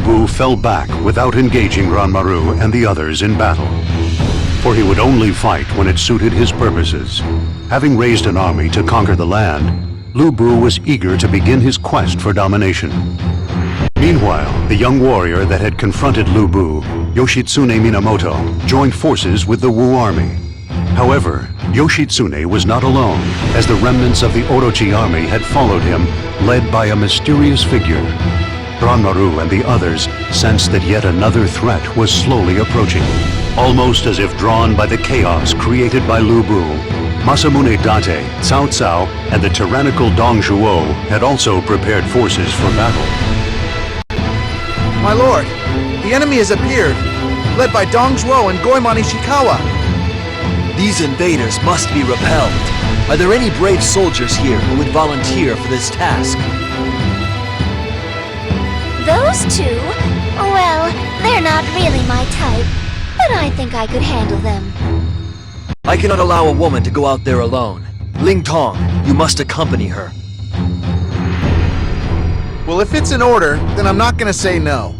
Bu fell back without engaging Ranmaru and the others in battle. For he would only fight when it suited his purposes. Having raised an army to conquer the land, Lu Bu was eager to begin his quest for domination. Meanwhile, the young warrior that had confronted Lu Bu, Yoshitsune Minamoto, joined forces with the Wu army. However, Yoshitsune was not alone, as the remnants of the Orochi army had followed him, led by a mysterious figure. Ranmaru and the others sensed that yet another threat was slowly approaching. Almost as if drawn by the chaos created by Lu Bu, Masamune Date, Cao Cao, and the tyrannical Dong Zhuo had also prepared forces for battle. My lord, the enemy has appeared, led by Dong Zhuo and Goemon Ishikawa. These invaders must be repelled. Are there any brave soldiers here who would volunteer for this task? Those two? Well, they're not really my type, but I think I could handle them. I cannot allow a woman to go out there alone. Ling Tong, you must accompany her. Well, if it's an order, then I'm not gonna say no.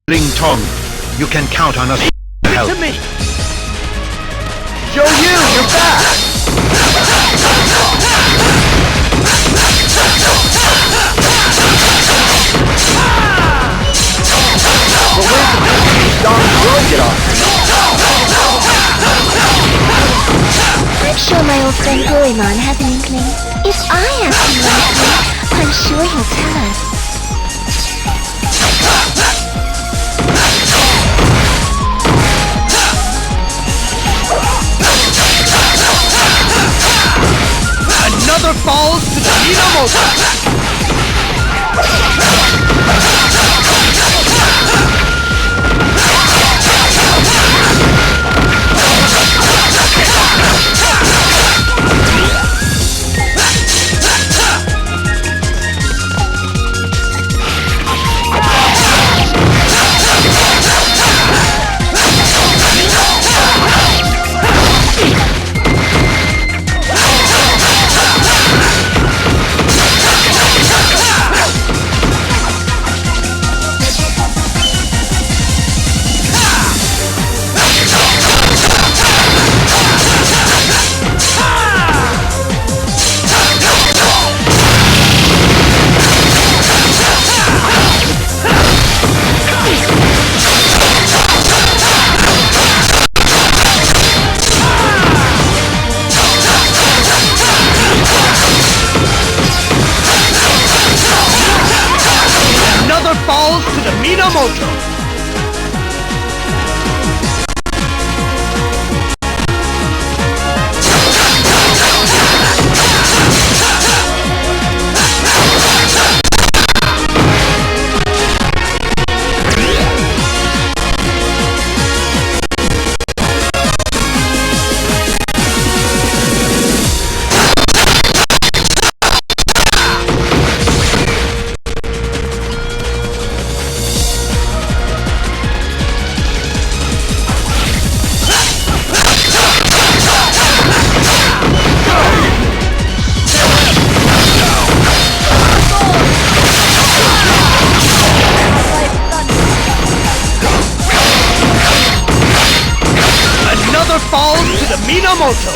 Ling Tong, you can count on us to help. To me! Zhou Yu, you're back! But where's the Japanese Dong Zhuo get off? I'm sure my old friend Goemon has an inkling. If I ask him nicely, I'm sure he'll tell us. Another falls to the Minamoto! Falls to the Minamoto! Falls to the Minamoto!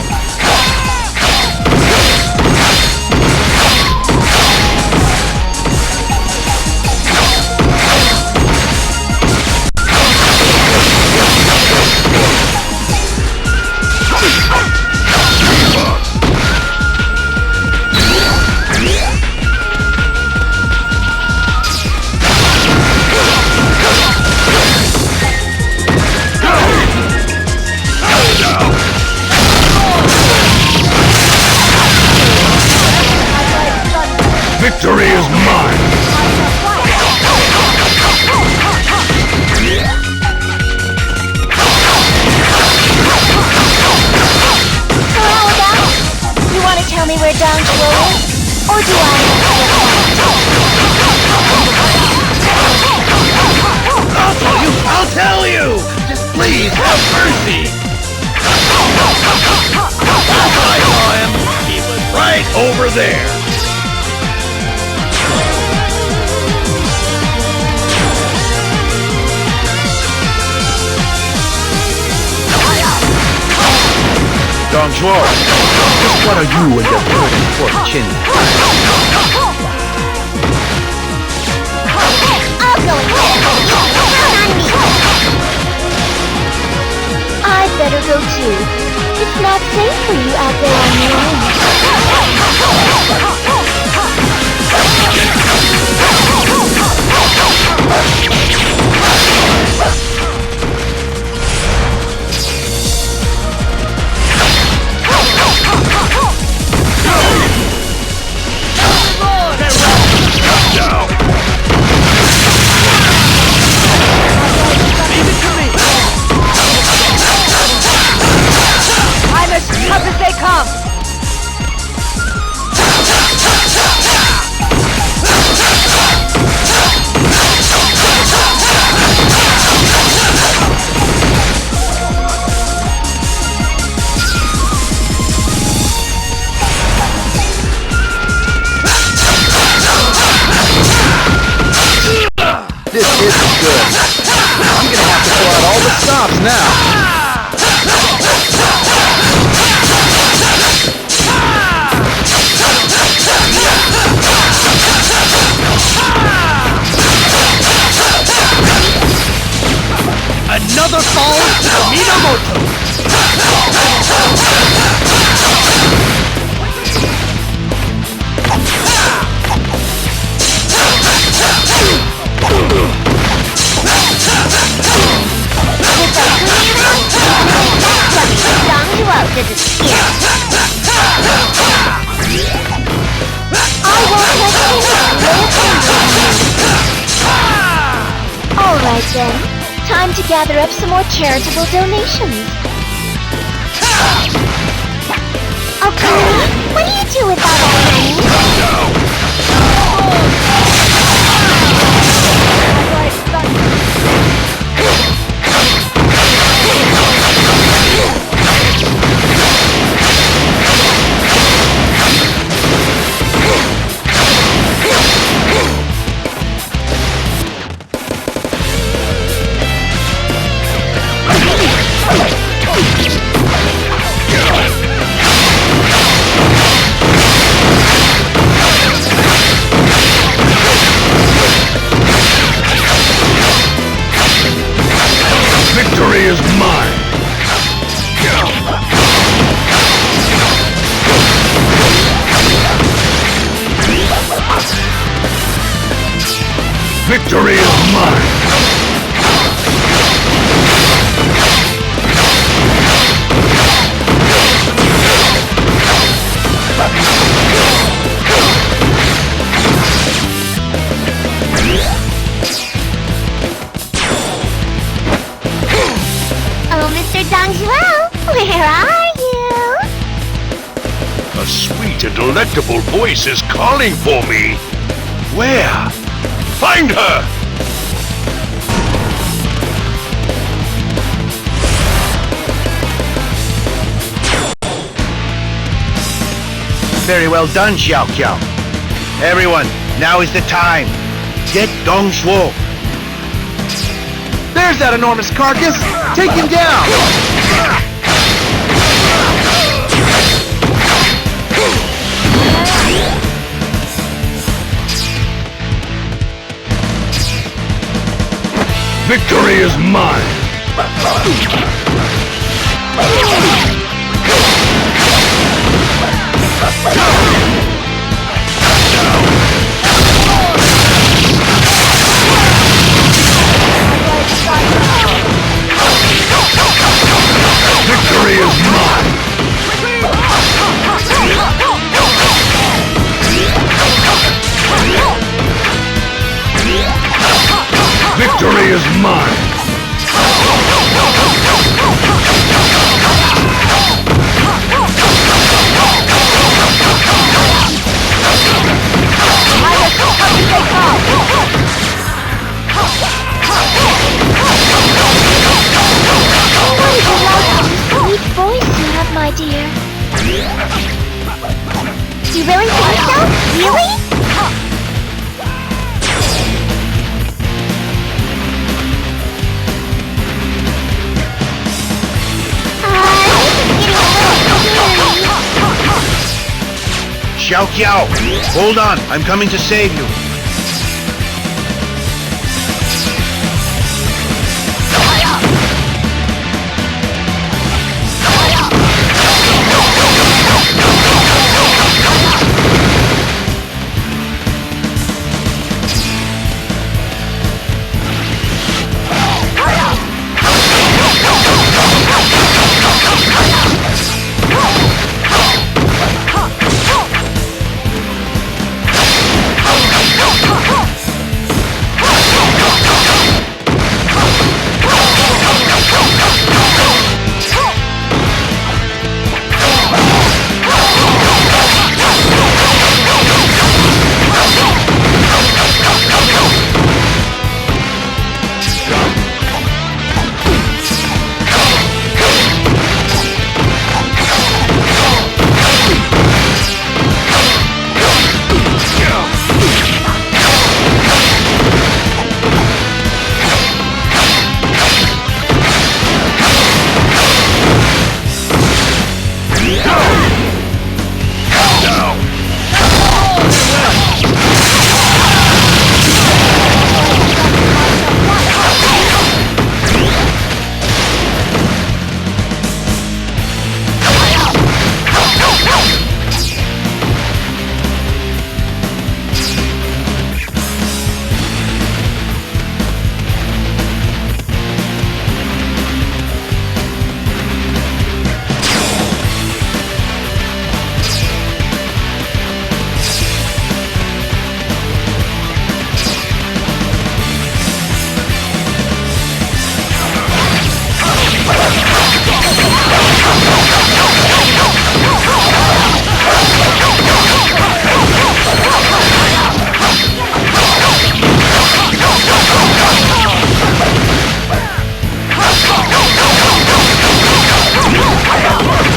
Victory is mine! So how about it? You want to tell me where Dong Zhuo is? Or do I I'll tell you! Just please have mercy! I saw him! there! Dong Zhuo, just what are you and your third and fourth chin? I'll go ahead. Count on me. I'd better go too. It's not safe for you out there on your Tough as they come! This isn't good. I'm gonna have to pull out all the stops now. Another fall to Minamoto! To disappear. I won't hesitate. Alright then. Time to gather up some more charitable donations. Okay, what do you do with all that money? Victory is mine! Victory is mine! Oh, Mr. Dong Zhuo, where are you? A sweet and delectable voice is calling for me! Where? Find her! Very well done, Xiao Qiao. Everyone, now is the time! Get Dong Zhuo! There's that enormous carcass! Take him down! Victory is mine! Victory is mine! Victory is mine! Xiao Qiao! Hold on, I'm coming to save you.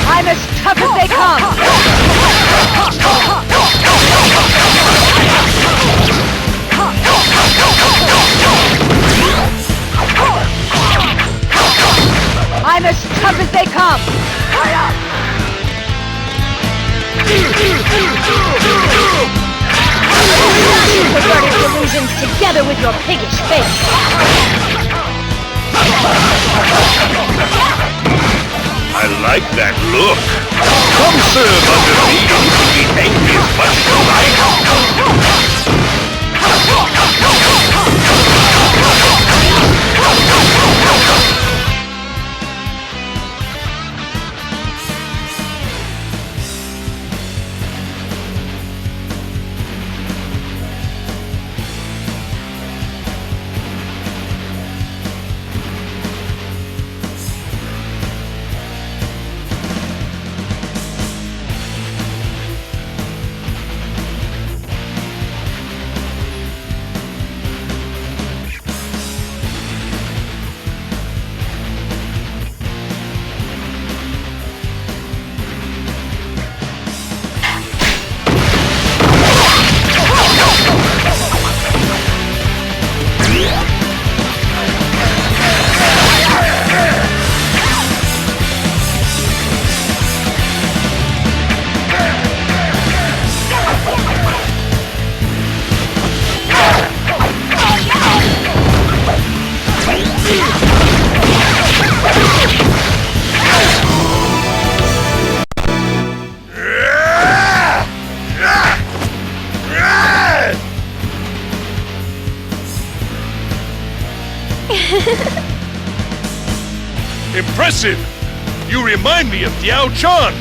I'm as tough as they come! I'm as tough as they come! Perverted delusions together with your piggish face! I like that look. Come serve under me and you can be angry as much as you like. Impressive! You remind me of Diao Chan!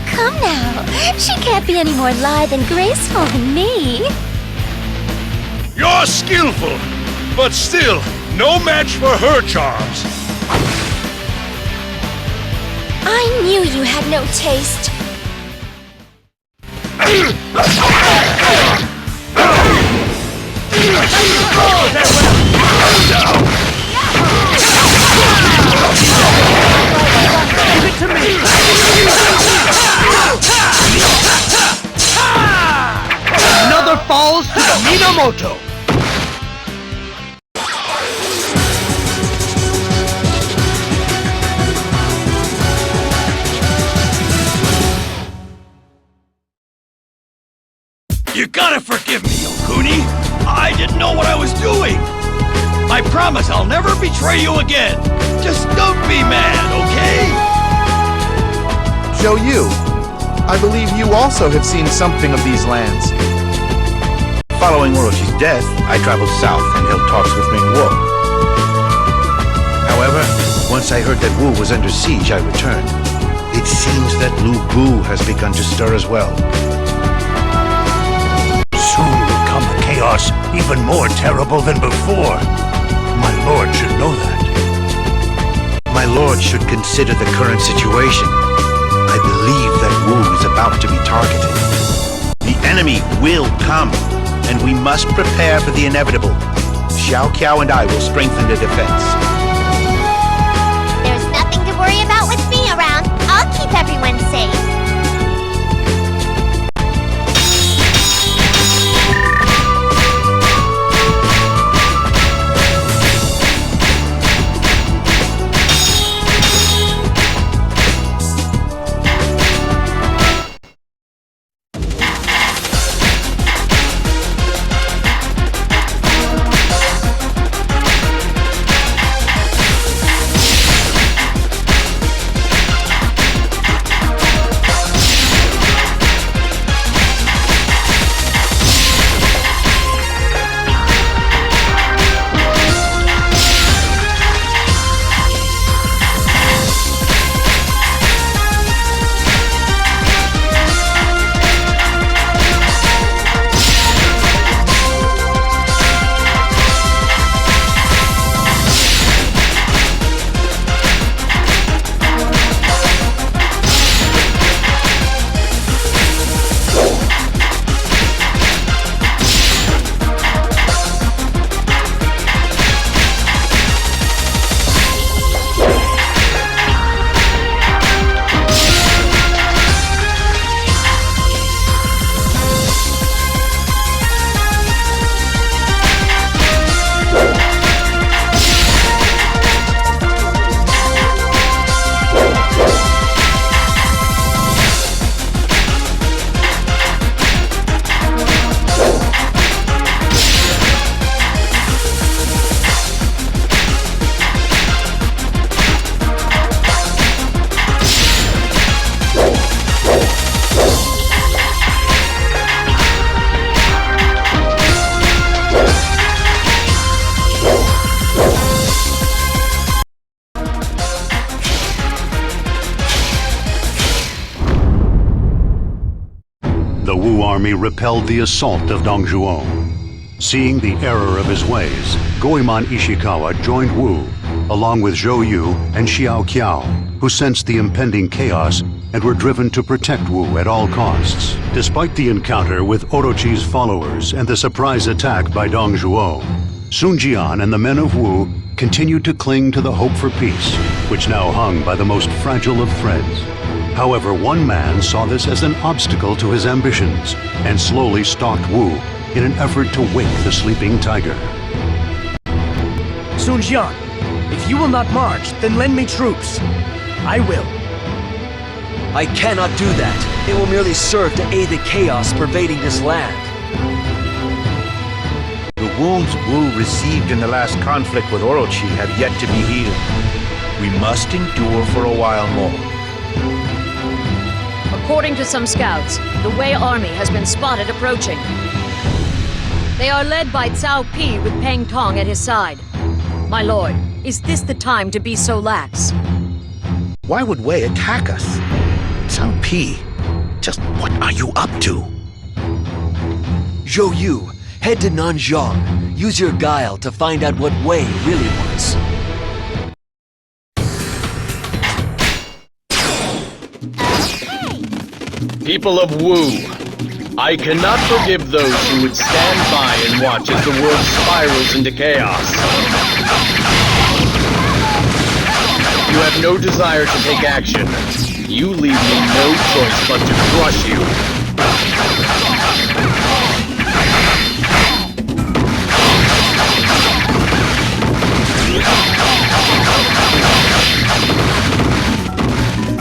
Come now. She can't be any more lithe and graceful than me. You're skillful, but still, no match for her charms. I knew you had no taste. Give it to me! Another falls to the Minamoto! You gotta forgive me, Yokuni. I didn't know what I was doing. I promise I'll never betray you again. Just don't be mad, okay? Zhou Yu, I believe you also have seen something of these lands. Following Orochi's death, I traveled south and held talks with Ming Wu. However, once I heard that Wu was under siege, I returned. It seems that Lu Bu has begun to stir as well. Soon will come a chaos even more terrible than before. My lord should know that. My lord should consider the current situation. I believe that Wu is about to be targeted. The enemy will come, and we must prepare for the inevitable. Xiao Qiao and I will strengthen the defense. There's nothing to worry about with me around. I'll keep everyone safe. The Wu army repelled the assault of Dongzhuo. Seeing the error of his ways, Goemon Ishikawa joined Wu, along with Zhou Yu and Xiao Qiao, who sensed the impending chaos and were driven to protect Wu at all costs. Despite the encounter with Orochi's followers and the surprise attack by Dongzhuo, Sun Jian and the men of Wu continued to cling to the hope for peace, which now hung by the most fragile of threads. However, one man saw this as an obstacle to his ambitions and slowly stalked Wu in an effort to wake the sleeping tiger. Sun Jian, if you will not march, then lend me troops. I will. I cannot do that. It will merely serve to aid the chaos pervading this land. The wounds Wu received in the last conflict with Orochi have yet to be healed. We must endure for a while more. According to some scouts, the Wei army has been spotted approaching. They are led by Cao Pi with Peng Tong at his side. My lord, is this the time to be so lax? Why would Wei attack us? Cao Pi, just what are you up to? Zhou Yu, head to Nanzhong. Use your guile to find out what Wei really wants. People of Wu, I cannot forgive those who would stand by and watch as the world spirals into chaos. You have no desire to take action. You leave me no choice but to crush you.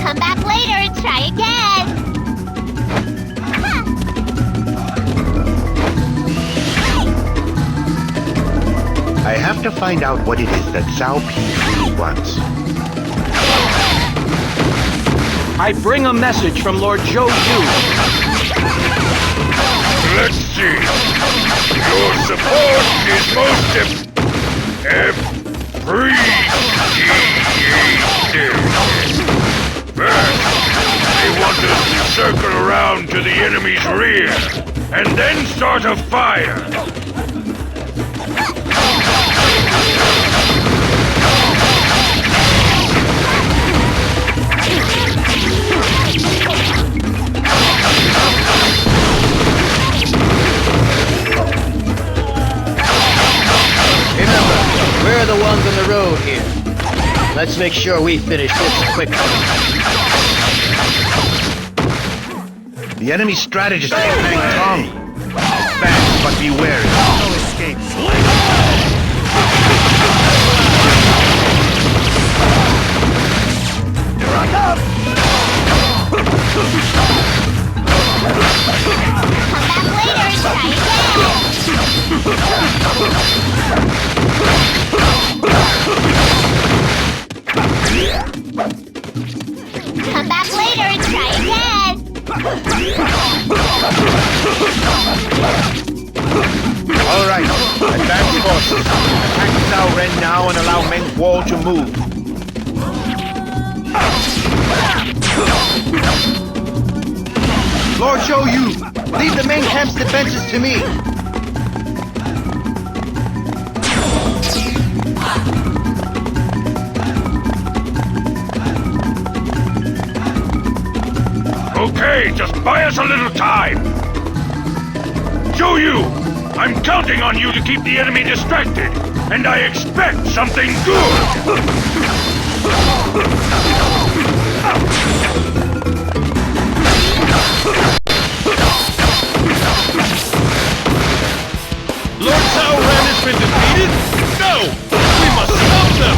Come back later and try again. find out what it is that Cao Pi really wants. I bring a message from Lord Zhou Yu. Let's see. Your support is most appreciated. First, they want us to circle around to the enemy's rear, and then start a fire. Remember, we're the ones on the road here. Let's make sure we finish this quickly. The enemy strategist is Peng Tong. Fast, but be wary. No escape. Here I come! Come back later and try again! All right, advance forces. Attack Cao Ren now and allow Meng Huo to move. Lord Zhou Yu, leave the main camp's defenses to me. Okay, just buy us a little time. Zhou Yu, I'm counting on you to keep the enemy distracted, and I expect something good. Lord Cao Ren has been defeated? No! We must stop them!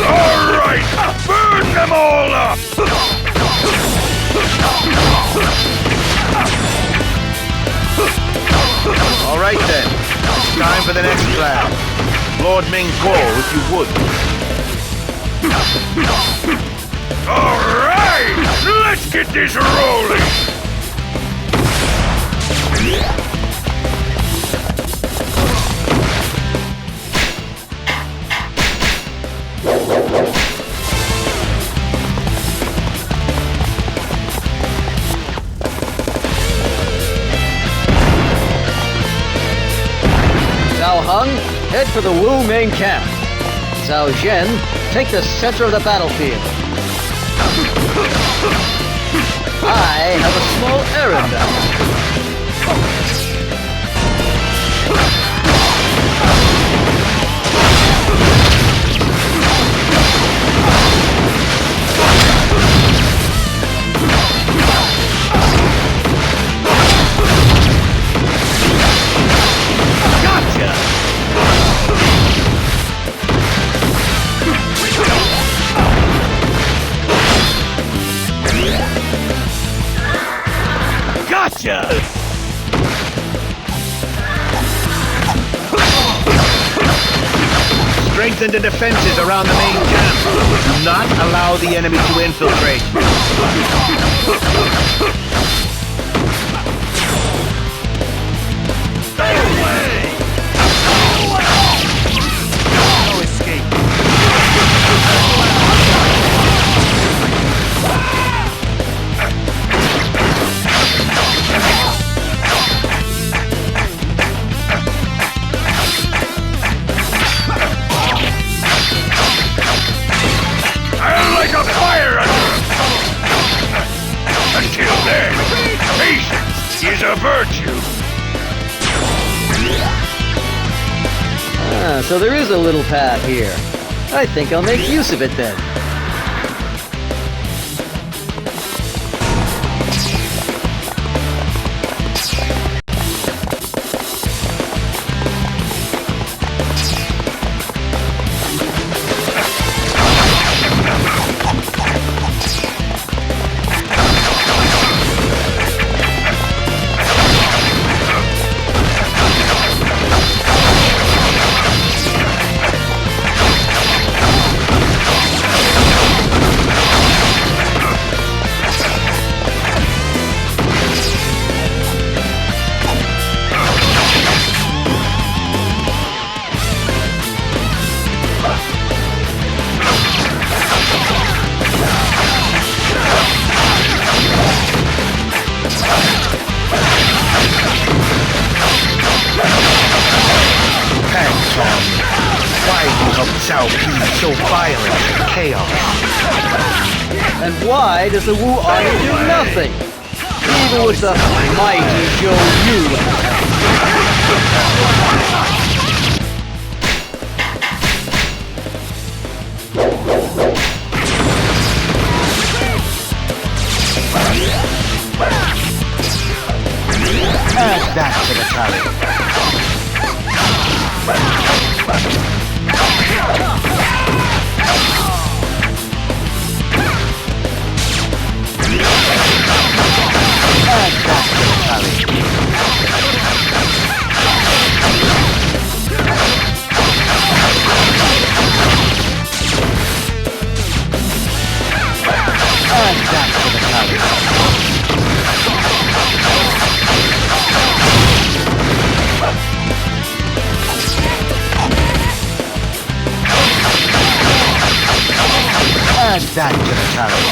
All right, burn them all up! All right then. Time for the next round. Lord Meng Huo, if you would. All right, let's get this rolling! Cao Hung, head for the Wu main camp. Cao Zhen, take the center of the battlefield. I have a small errand out. Gotcha! Strengthen the defenses around the main camp. Do not allow the enemy to infiltrate. Stay away! No escape. I'll light a fire under them! Until then, patience is a virtue! So there is a little path here. I think I'll make use of it then. Cao Pi so violent and chaos? And why does the Wu army do nothing? Even with the mighty Zhou Yu at Add that to the tally. Add that to the tally.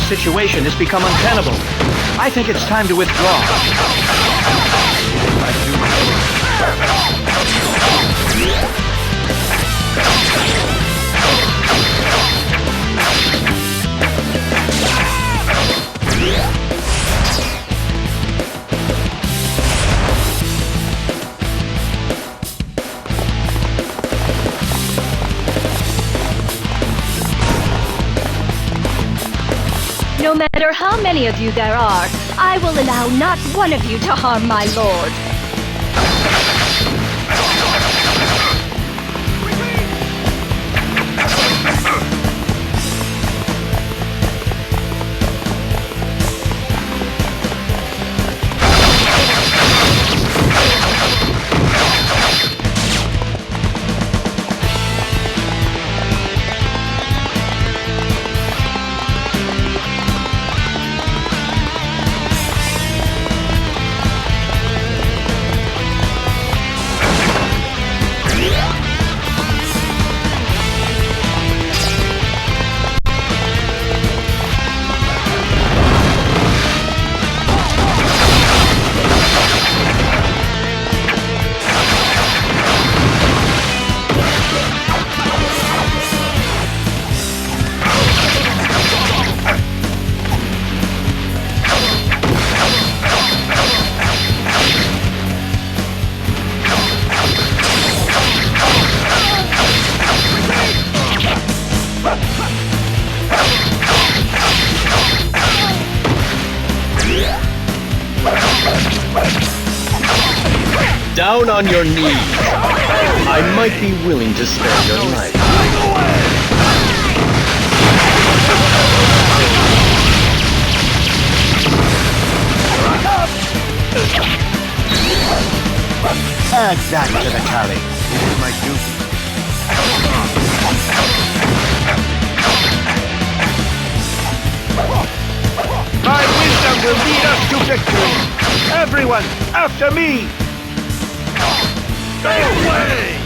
The situation has become untenable. I think it's time to withdraw. No matter how many of you there are, I will allow not one of you to harm my lord. Down on your knees. I might be willing to spare your life. Add that to the tally. Here's my duty. My wisdom will lead us to victory! Everyone, after me! Go away!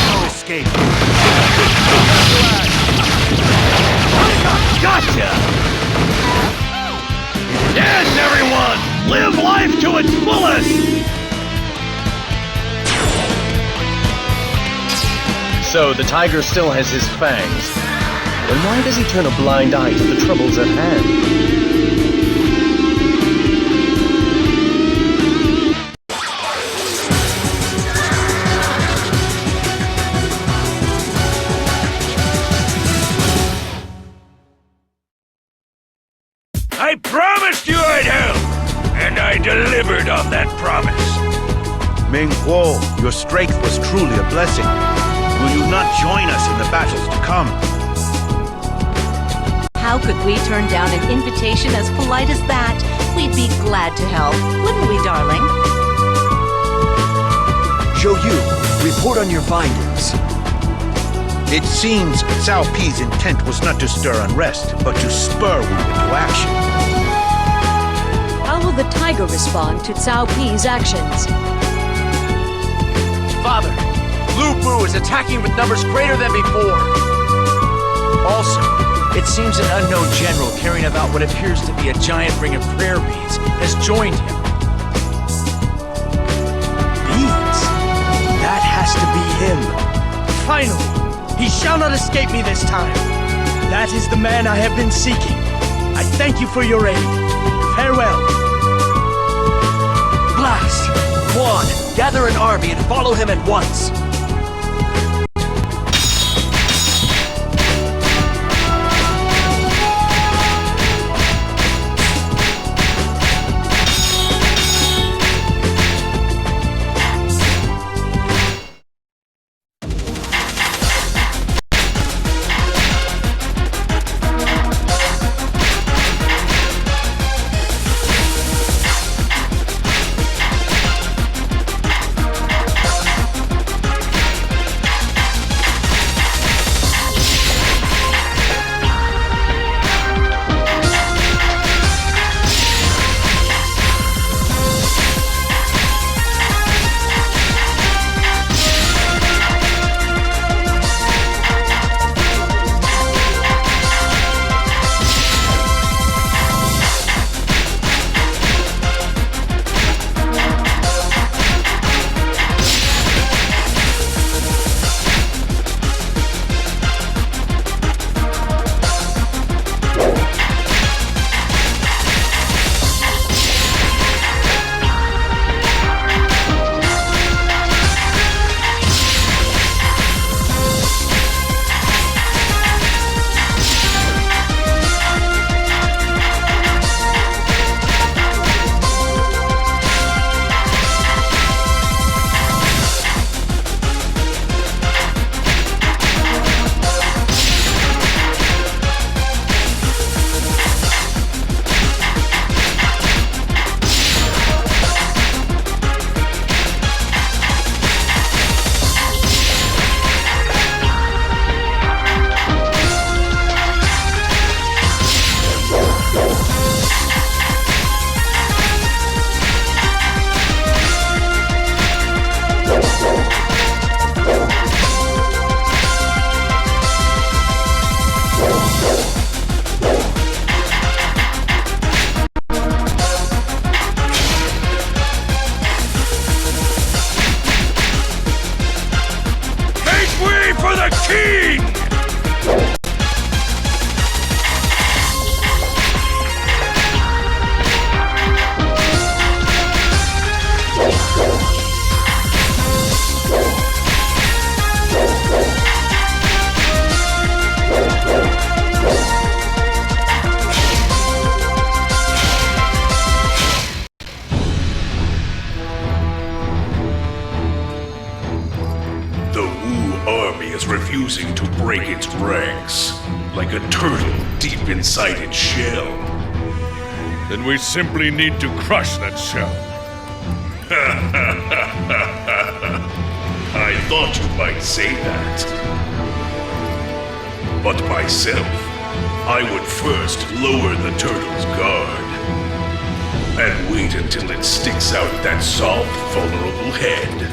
No escape. Gotcha! Yes, everyone! Live life to its fullest! So the tiger still has his fangs. Then why does he turn a blind eye to the troubles at hand? I promised you I'd help! And I delivered on that promise. Ming Guo, your strength was truly a blessing. Will you not join us in the battles to come? How could we turn down an invitation as polite as that? We'd be glad to help, wouldn't we, darling? Zhou Yu, report on your findings. It seems Cao Pi's intent was not to stir unrest, but to spur Wu into action. How will the tiger respond to Cao Pi's actions? Father, Lu Bu is attacking with numbers greater than before. Also, it seems an unknown general carrying about what appears to be a giant ring of prayer beads has joined him. Beads? That has to be him. Finally! He shall not escape me this time. That is the man I have been seeking. I thank you for your aid. Farewell. Blast! Quan, gather an army and follow him at once. refusing to break its ranks, like a turtle deep inside its shell. Then we simply need to crush that shell. I thought you might say that. But myself, I would first lower the turtle's guard and wait until it sticks out that soft, vulnerable head.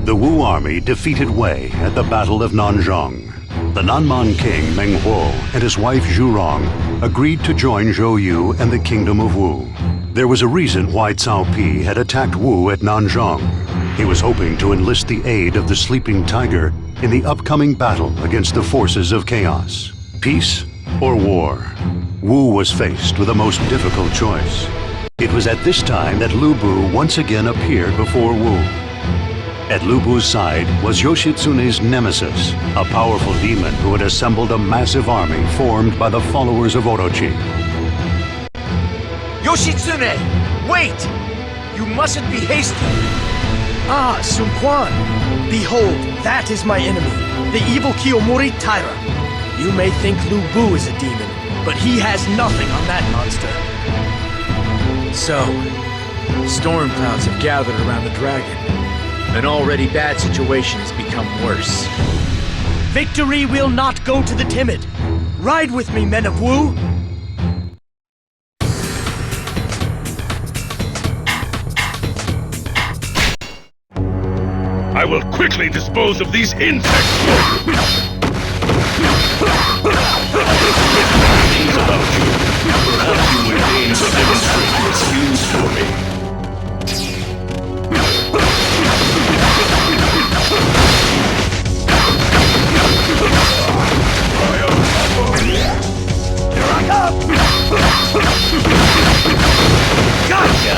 The Wu army defeated Wei at the Battle of Nanzhong. The Nanman king Meng Huo and his wife Zhurong agreed to join Zhou Yu and the Kingdom of Wu. There was a reason why Cao Pi had attacked Wu at Nanzhong. He was hoping to enlist the aid of the Sleeping Tiger in the upcoming battle against the forces of chaos. Peace or war? Wu was faced with a most difficult choice. It was at this time that Lu Bu once again appeared before Wu. At Lu Bu's side was Yoshitsune's nemesis, a powerful demon who had assembled a massive army formed by the followers of Orochi. Yoshitsune! Wait! You mustn't be hasty! Ah, Sun Quan! Behold, that is my enemy, the evil Kiyomori Taira. You may think Lu Bu is a demon, but he has nothing on that monster. So, storm clouds have gathered around the dragon. An already bad situation has become worse. Victory will not go to the timid. Ride with me, men of Wu! I will quickly dispose of these insects for you! Things about you. Perhaps you would deign to demonstrate your skills for me. Here I come! Gotcha!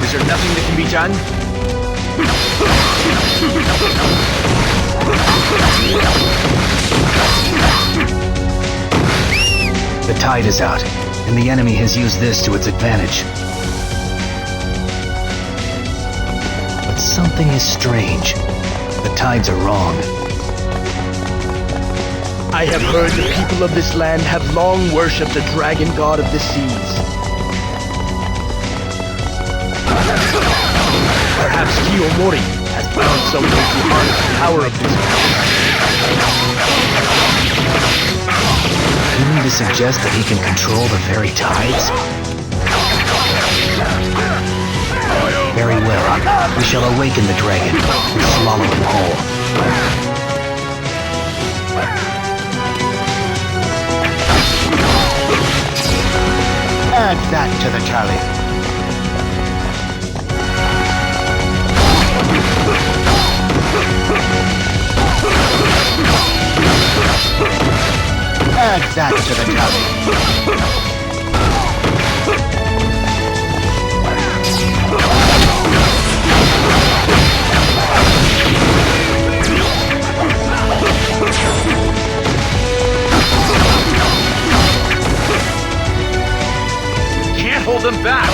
Is there nothing that can be done? The tide is out, and the enemy has used this to its advantage. But something is strange. The tides are wrong. I have heard the people of this land have long worshipped the dragon god of the seas. Perhaps Kiyomori has found some way to harness the power of this power. You mean to suggest that he can control the very tides? Very well. We shall awaken the dragon and swallow him whole. Add that to the tally. Add that to the tally. Can't hold them back!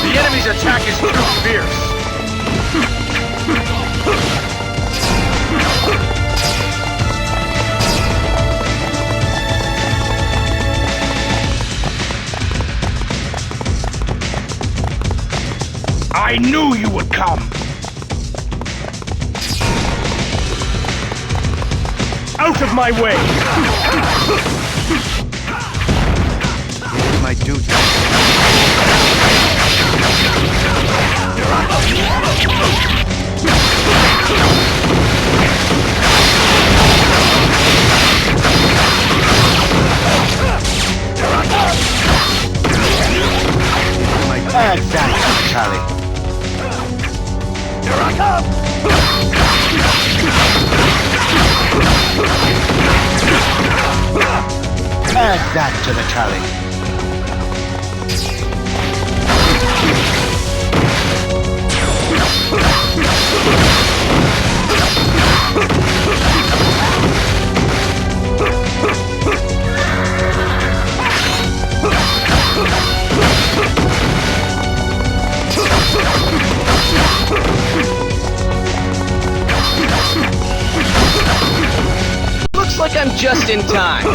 The enemy's attack is too fierce! I knew you would come! Out of my way! Here's my duty. Add that to the tally. Here I come! Add that to the tally. Looks like I'm just in time.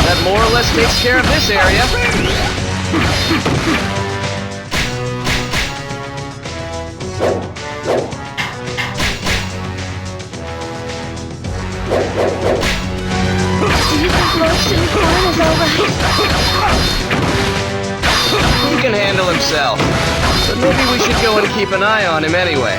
That more or less takes care of this area. Do you think Lord Sun Quan is alright? He can handle himself. But maybe we should go and keep an eye on him anyway.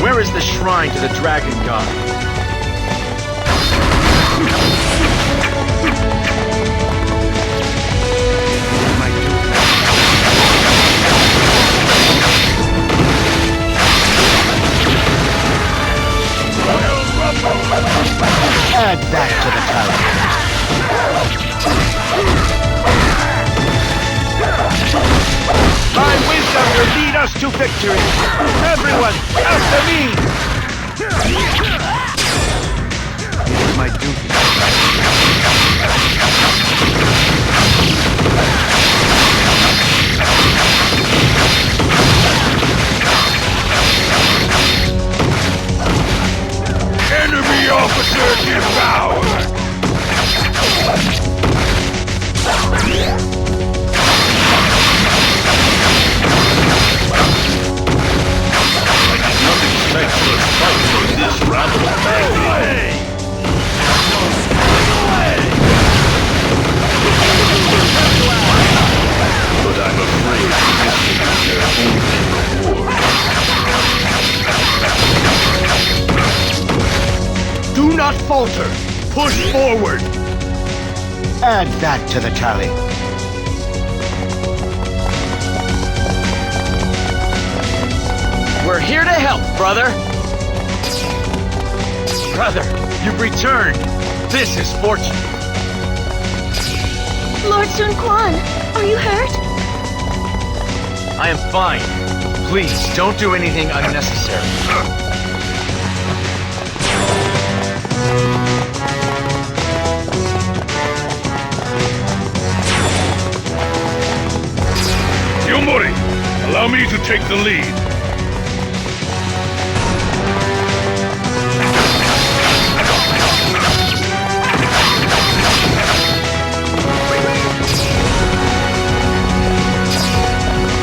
Where is the shrine to the Dragon God? Add that to the tally. My wisdom will lead us to victory! Everyone, after me! It's my duty. Enemy officer devoured! But I'm afraid this is their only reward. Do not falter! Push forward! Add that to the tally. We're here to help, brother! Brother, you've returned! This is fortunate! Lord Sun Quan, are you hurt? I am fine. Please, don't do anything unnecessary. Yomori, allow me to take the lead.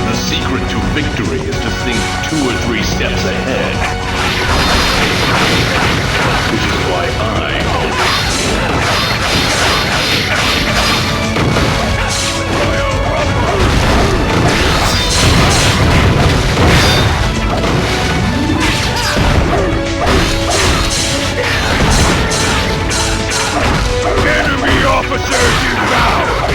The secret to victory is to think 2 or 3 steps ahead. Which is why Enemy officer devoured!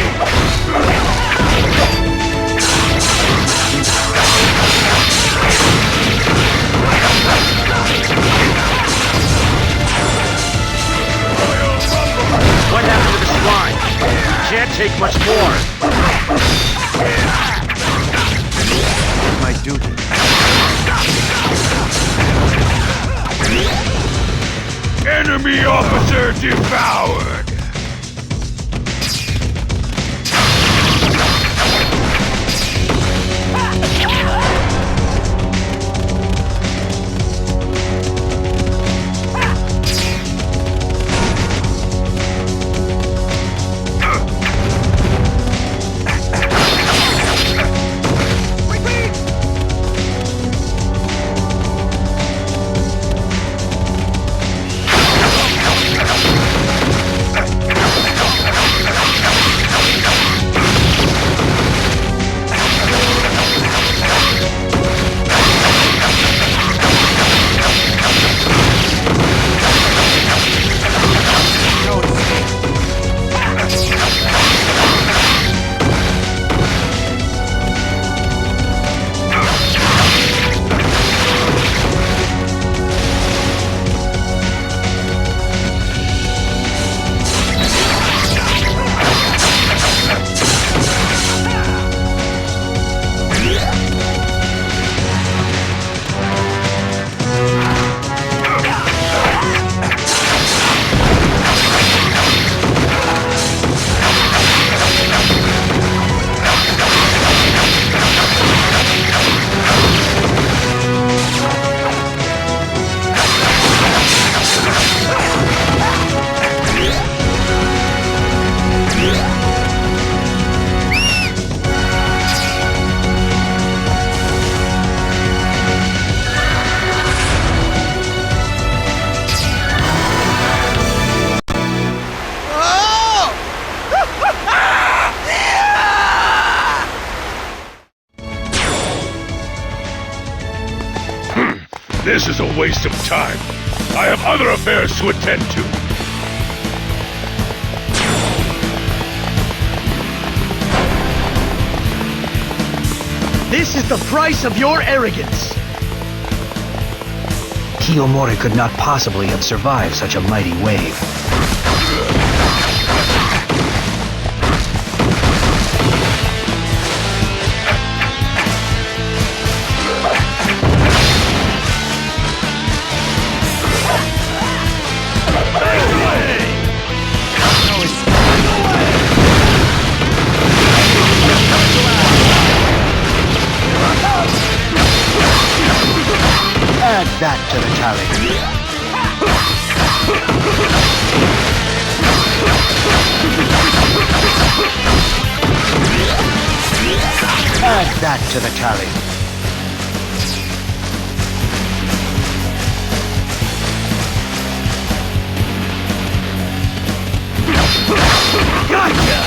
What happened to the shrine? Can't take much more. My duty. Enemy officer devoured! This is a waste of time. I have other affairs to attend to. This is the price of your arrogance! Kiyomori could not possibly have survived such a mighty wave. Add that to the tally. Add that to the tally. Gotcha!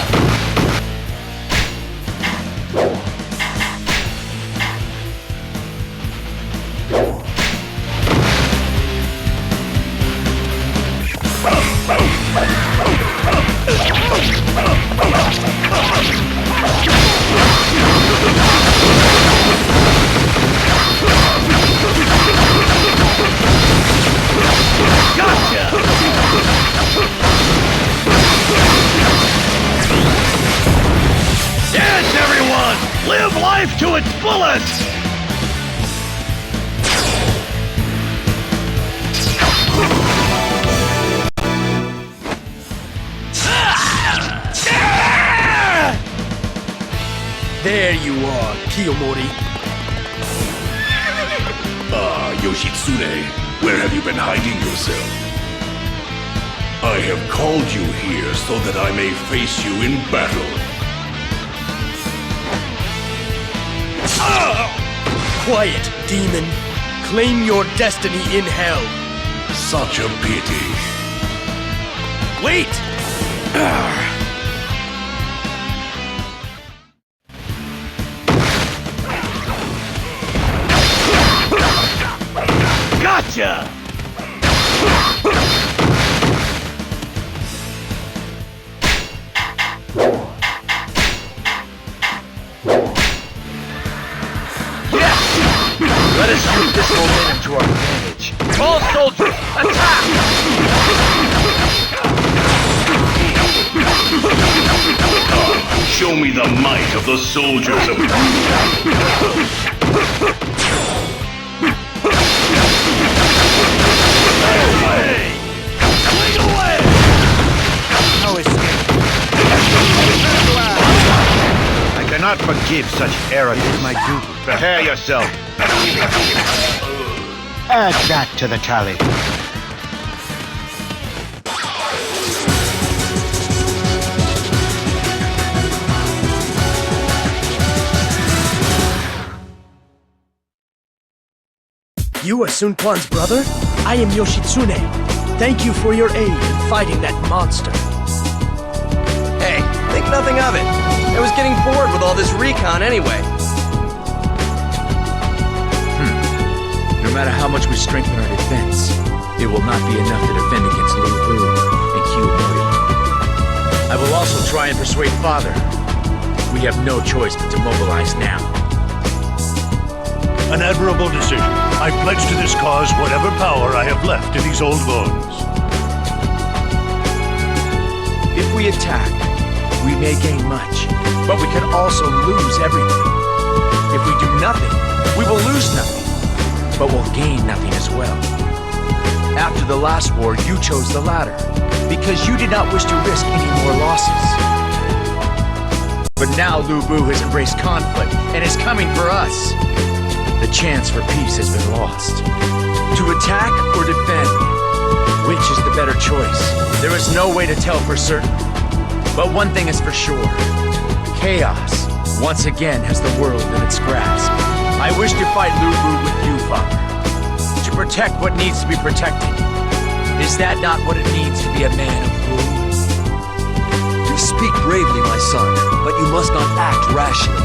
Dance, everyone! Live life to its fullest! There you are, Kiyomori. Ah, Yoshitsune, where have you been hiding yourself? I have called you here so that I may face you in battle. Quiet, demon. Claim your destiny in hell. Such a pity. Wait! Gotcha! Let us use this momentum to our advantage. All soldiers, attack! Show me the might of the soldiers of I cannot forgive such arrogance. My duty. Prepare yourself. Add that to the tally. You are Sun Quan's brother? I am Yoshitsune. Thank you for your aid in fighting that monster. Hey, think nothing of it. I was getting bored with all this recon anyway. No matter how much we strengthen our defense, it will not be enough to defend against Lu Bu and Kiyomori. I will also try and persuade Father. We have no choice but to mobilize now. An admirable decision. I pledge to this cause whatever power I have left in these old bones. If we attack, we may gain much, but we can also lose everything. If we do nothing, we will lose nothing, but we'll gain nothing as well. After the last war, you chose the latter, because you did not wish to risk any more losses. But now Lu Bu has embraced conflict and is coming for us. The chance for peace has been lost. To attack or defend, which is the better choice? There is no way to tell for certain. But one thing is for sure. Chaos, once again, has the world in its grasp. I wish to fight Lu Bu with you, Father. To protect what needs to be protected. Is that not what it means to be a man of Wu? You speak bravely, my son, but you must not act rashly.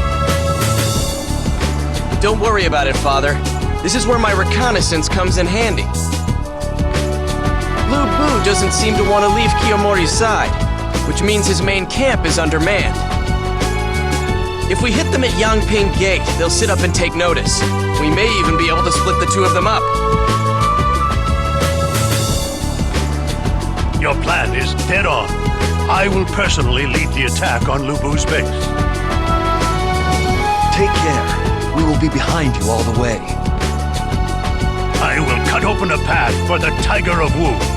Don't worry about it, Father. This is where my reconnaissance comes in handy. Lu Bu doesn't seem to want to leave Kiyomori's side, which means his main camp is undermanned. If we hit them at Yangping Gate, they'll sit up and take notice. We may even be able to split the two of them up. Your plan is dead on. I will personally lead the attack on Lu Bu's base. Take care. We will be behind you all the way. I will cut open a path for the Tiger of Wu.